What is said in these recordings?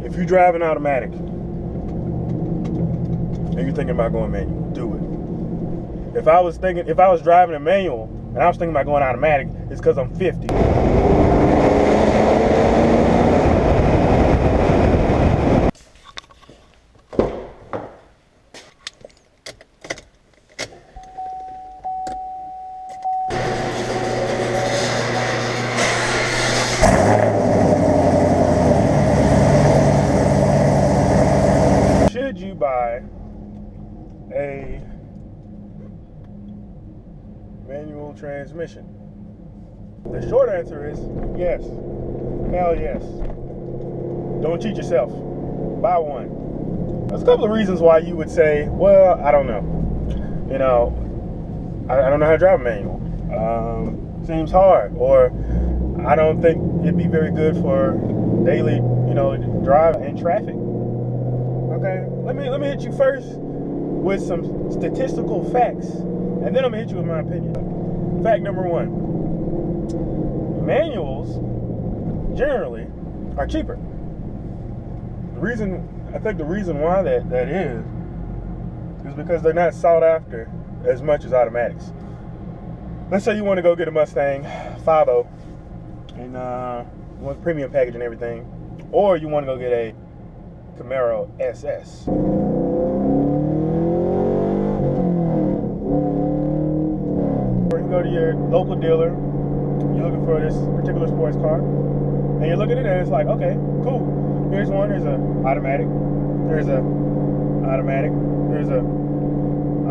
If you drive an automatic and you're thinking about going manual, do it. If I was driving a manual and I was thinking about going automatic, it's because I'm 50. Should you buy a manual transmission? The short answer is yes. Hell yes. Don't cheat yourself. Buy one. There's a couple of reasons why you would say, well, I don't know. You know, I don't know how to drive a manual. Seems hard. Or I don't think it'd be very good for daily, drive in traffic. Okay, let me hit you first with some statistical facts, and then I'm gonna hit you with my opinion. Fact number one: manuals generally are cheaper. I think the reason why that is because they're not sought after as much as automatics. Let's say you want to go get a Mustang 5.0 and you want the premium package and everything, or you want to go get a Camaro SS. Or you go to your local dealer, you're looking for this particular sports car, and you're looking at it and it's like, okay, cool. Here's one, there's a automatic, there's a automatic, there's a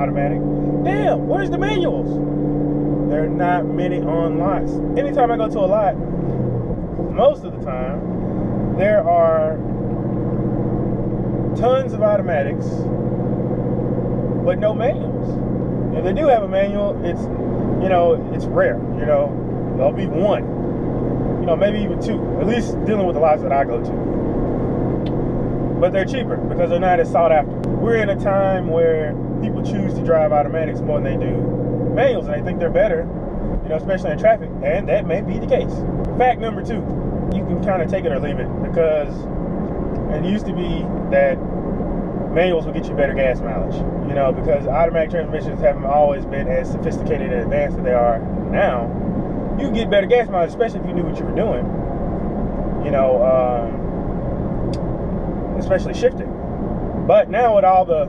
automatic. Damn, where's the manuals? There are not many on lots. Anytime I go to a lot, most of the time, there are tons of automatics, but no manuals. If they do have a manual, it's rare. There'll be one, maybe even two, at least dealing with the lots that I go to. But they're cheaper because they're not as sought after. We're in a time where people choose to drive automatics more than they do manuals, and they think they're better, especially in traffic, and that may be the case. Fact number two, you can kind of take it or leave it, because it used to be that manuals will get you better gas mileage, because automatic transmissions haven't always been as sophisticated and advanced as they are now. You can get better gas mileage, especially if you knew what you were doing, especially shifting. But now with all the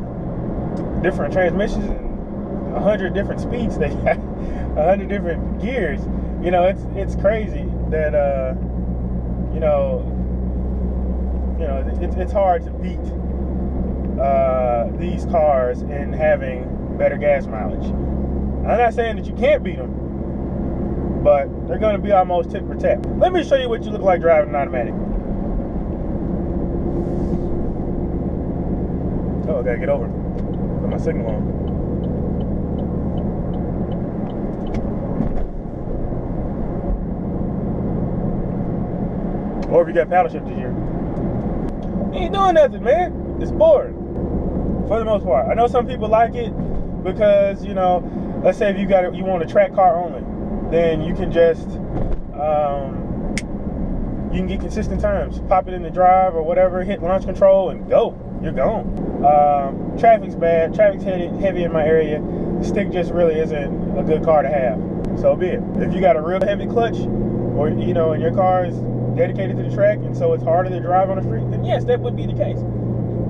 different transmissions and 100 different speeds, they got 100 different gears, it's crazy that, it's hard to beat these cars in having better gas mileage. I'm not saying that you can't beat them, but they're going to be almost tit for tat. Let me show you what you look like driving an automatic. Oh, I gotta get over. Put my signal on. Or if you got paddle shifters here. You ain't doing nothing, man. It's boring. For the most part. I know some people like it because, let's say if you want a track car only, then you can just you can get consistent times. Pop it in the drive or whatever, hit launch control and go. You're gone. Traffic's bad. Traffic's heavy in my area. The stick just really isn't a good car to have. So be it. If you got a real heavy clutch, or and your car is dedicated to the track, and so it's harder to drive on the street, then yes, that would be the case.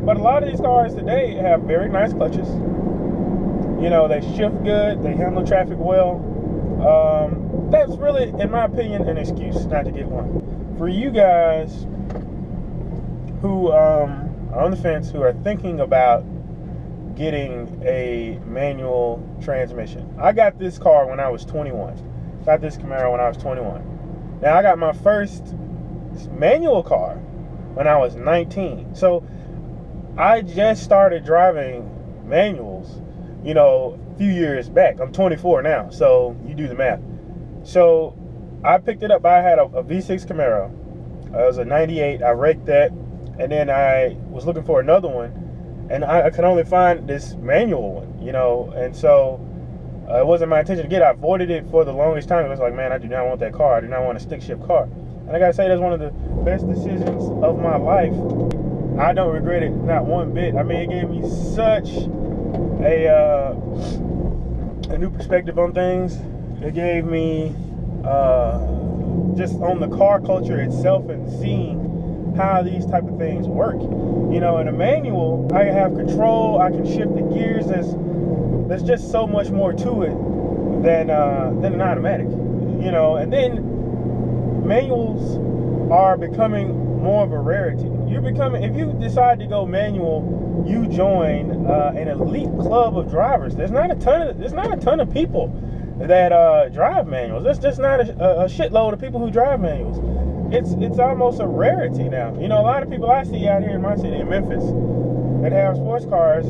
But a lot of these cars today have very nice clutches. They shift good. They handle traffic well. That's really, in my opinion, an excuse not to get one. For you guys who are on the fence, who are thinking about getting a manual transmission. I got this car when I was 21. Got this Camaro when I was 21. Now, I got my first manual car when I was 19. So, I just started driving manuals, a few years back. I'm 24 now, so you do the math. So, I picked it up. I had a V6 Camaro. It was a 98. I wrecked that. And then I was looking for another one, and I could only find this manual one, and so it wasn't my intention to get it. I avoided it for the longest time. I was like, man, I do not want that car. I do not want a stick shift car. And I gotta say, that's one of the best decisions of my life I don't regret it, not one bit. I mean, it gave me such a new perspective on things. It gave me just on the car culture itself and seeing how these type of things work. You know, in a manual, I have control. I can shift the gears. There's just so much more to it than an automatic. You know, and then manuals are becoming more of a rarity. If you decide to go manual, you join an elite club of drivers. There's not a ton of people that drive manuals. There's just not a shitload of people who drive manuals. It's almost a rarity now. You know, a lot of people I see out here in my city, in Memphis, that have sports cars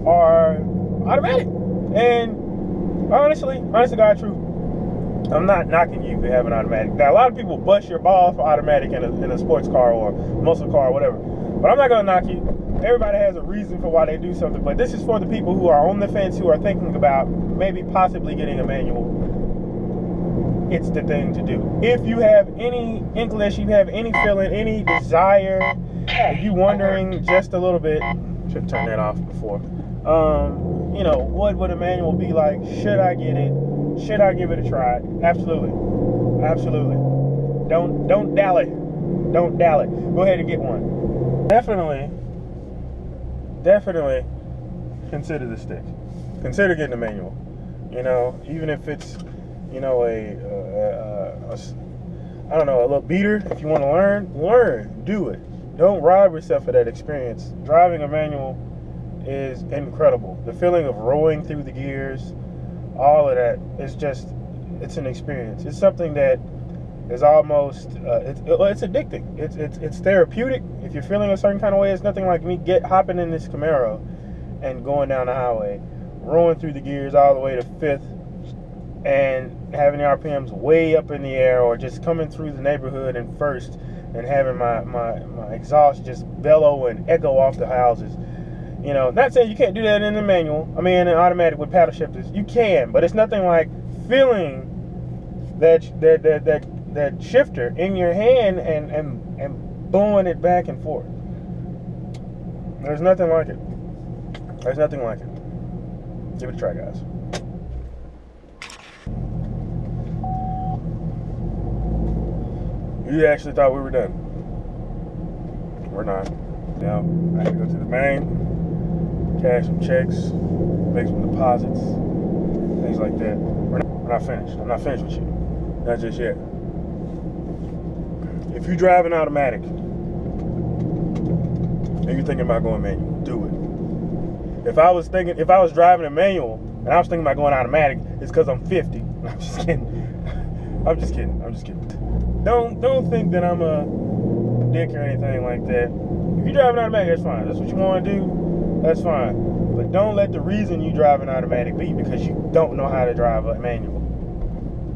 are automatic. And honestly, honest to God, true. I'm not knocking you for having automatic. Now, a lot of people bust your balls for automatic in a sports car or muscle car or whatever. But I'm not gonna knock you. Everybody has a reason for why they do something. But this is for the people who are on the fence, who are thinking about maybe possibly getting a manual. It's the thing to do. If you have any inclination, you have any feeling, any desire, if you're wondering just a little bit, should turn that off before. You know, what would a manual be like? Should I get it? Should I give it a try? Absolutely. Absolutely. Don't dally. Don't dally. Go ahead and get one. Definitely consider the stick. Consider getting a manual. You know, even if it's, you know, I don't know, a little beater. If you want to learn, do it. Don't rob yourself of that experience. Driving a manual is incredible. The feeling of rolling through the gears, all of that is just, it's an experience. It's something that is almost, it's addicting. It's therapeutic. If you're feeling a certain kind of way, it's nothing like me hopping in this Camaro and going down the highway, rolling through the gears all the way to 5th, and having the RPMs way up in the air, or just coming through the neighborhood in 1st and having my exhaust just bellow and echo off the houses. You know, not saying you can't do that in the manual. I mean, in an automatic with paddle shifters, you can, but it's nothing like feeling that shifter in your hand and blowing it back and forth. There's nothing like it. There's nothing like it. Give it a try, guys. You actually thought we were done. We're not. Now, I have to go to the bank, cash some checks, make some deposits, things like that. We're not finished. I'm not finished with you. Not just yet. If you drive an automatic and you're thinking about going manual, do it. If I was driving a manual and I was thinking about going automatic, it's because I'm 50. I'm just kidding. I'm just kidding. Don't think that I'm a dick or anything like that. If you drive an automatic, that's fine. That's what you want to do, that's fine. But don't let the reason you drive an automatic be because you don't know how to drive a manual.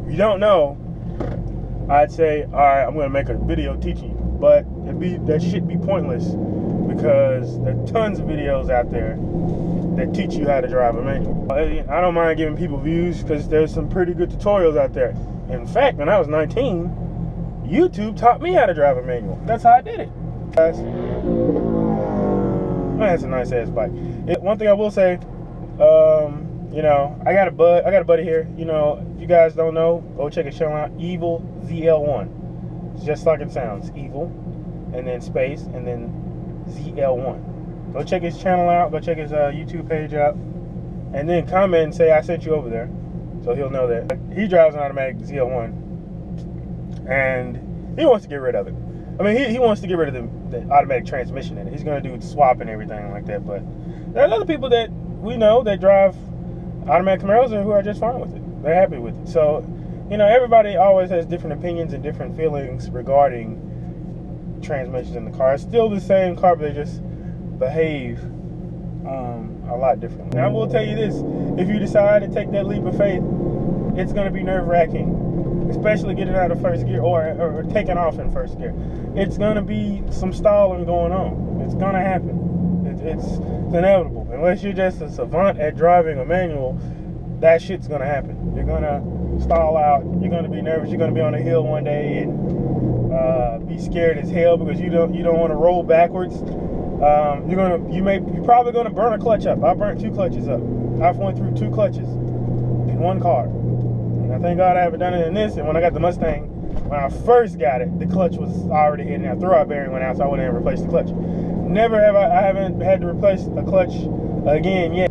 If you don't know, I'd say, all right, I'm going to make a video teaching you. But that shit be pointless because there are tons of videos out there that teach you how to drive a manual. I don't mind giving people views because there's some pretty good tutorials out there. In fact, when I was 19, YouTube taught me how to drive a manual. That's how I did it. Guys, that's a nice ass bike. One thing I will say, you know, I got a buddy here. You know, if you guys don't know, go check his channel out. Evil ZL1. It's just like it sounds. Evil, and then space, and then ZL1. Go check his channel out. Go check his YouTube page out, and then comment and say I sent you over there, so he'll know that. He drives an automatic ZL1, and he wants to get rid of it. I mean, he wants to get rid of the automatic transmission in it. He's going to do swap and everything like that. But there are other people that we know that drive automatic Camaros who are just fine with it. They're happy with it. So, you know, everybody always has different opinions and different feelings regarding transmissions in the car. It's still the same car, but they just behave a lot differently. Now, I will tell you this. If you decide to take that leap of faith, it's going to be nerve-wracking. Especially getting out of first gear or taking off in first gear. It's going to be some stalling going on. It's going to happen. It's inevitable. Unless you're just a savant at driving a manual, that shit's going to happen. You're going to stall out. You're going to be nervous. You're going to be on a hill one day and be scared as hell because you don't want to roll backwards. You're probably gonna burn a clutch up. I burnt 2 clutches up. I've went through 2 clutches in one car. And I thank God I haven't done it in this. And when I got the Mustang, when I first got it, the clutch was already hitting out. Throwout bearing went out, so I wouldn't even replace the clutch. Never have I haven't had to replace a clutch again yet.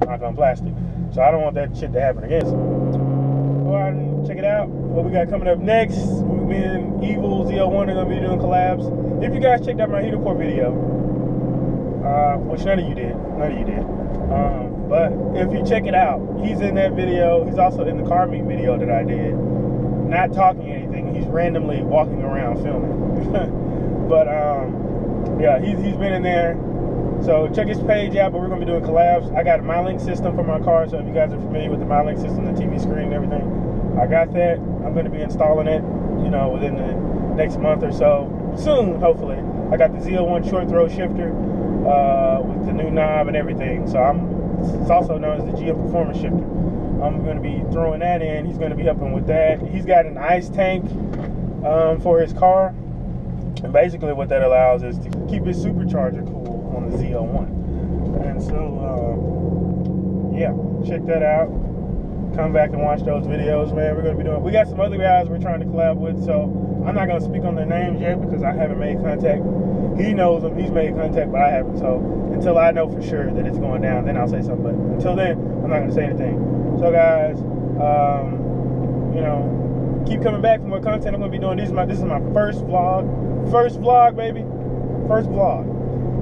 Knock on plastic. So I don't want that shit to happen again. So go out and check it out. What we got coming up next, me and Evil ZL1 are gonna be doing collabs. If you guys checked out my heater core video, which none of you did, but if you check it out, he's in that video. He's also in the car meet video that I did, not talking anything. He's randomly walking around filming. But yeah, he's been in there. So check his page out. But we're gonna be doing collabs. I got a MyLink system for my car, so if you guys are familiar with the MyLink system, the TV screen and everything, I got that. I'm gonna be installing it, within the next month or so. Soon, hopefully. I got the ZL1 short throw shifter with the new knob and everything. So it's also known as the GM Performance Shifter. I'm going to be throwing that in. He's going to be helping with that. He's got an ice tank for his car. And basically what that allows is to keep his supercharger cool on the ZL1. And so, yeah, check that out. Come back and watch those videos, man. We're going to be doing... We got some other guys we're trying to collab with, so I'm not going to speak on their names yet because I haven't made contact. He knows them. He's made contact, but I haven't. So until I know for sure that it's going down, then I'll say something. But until then, I'm not going to say anything. So guys, keep coming back for more content. I'm going to be doing this is my first vlog. First vlog, baby. First vlog.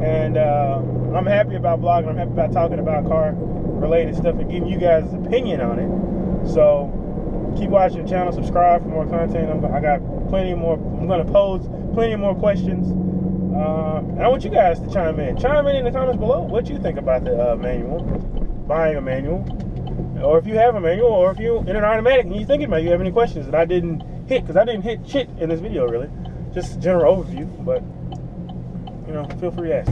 And I'm happy about vlogging. I'm happy about talking about car related stuff and giving you guys' opinion on it. So keep watching the channel, subscribe for more content. I got plenty more. I'm going to pose plenty more questions. And I want you guys to chime in. Chime in the comments below what you think about the manual, buying a manual, or if you have a manual, or if you're in an automatic and you're thinking about it, you have any questions that I didn't hit, because I didn't hit shit in this video really. Just a general overview, but feel free to ask.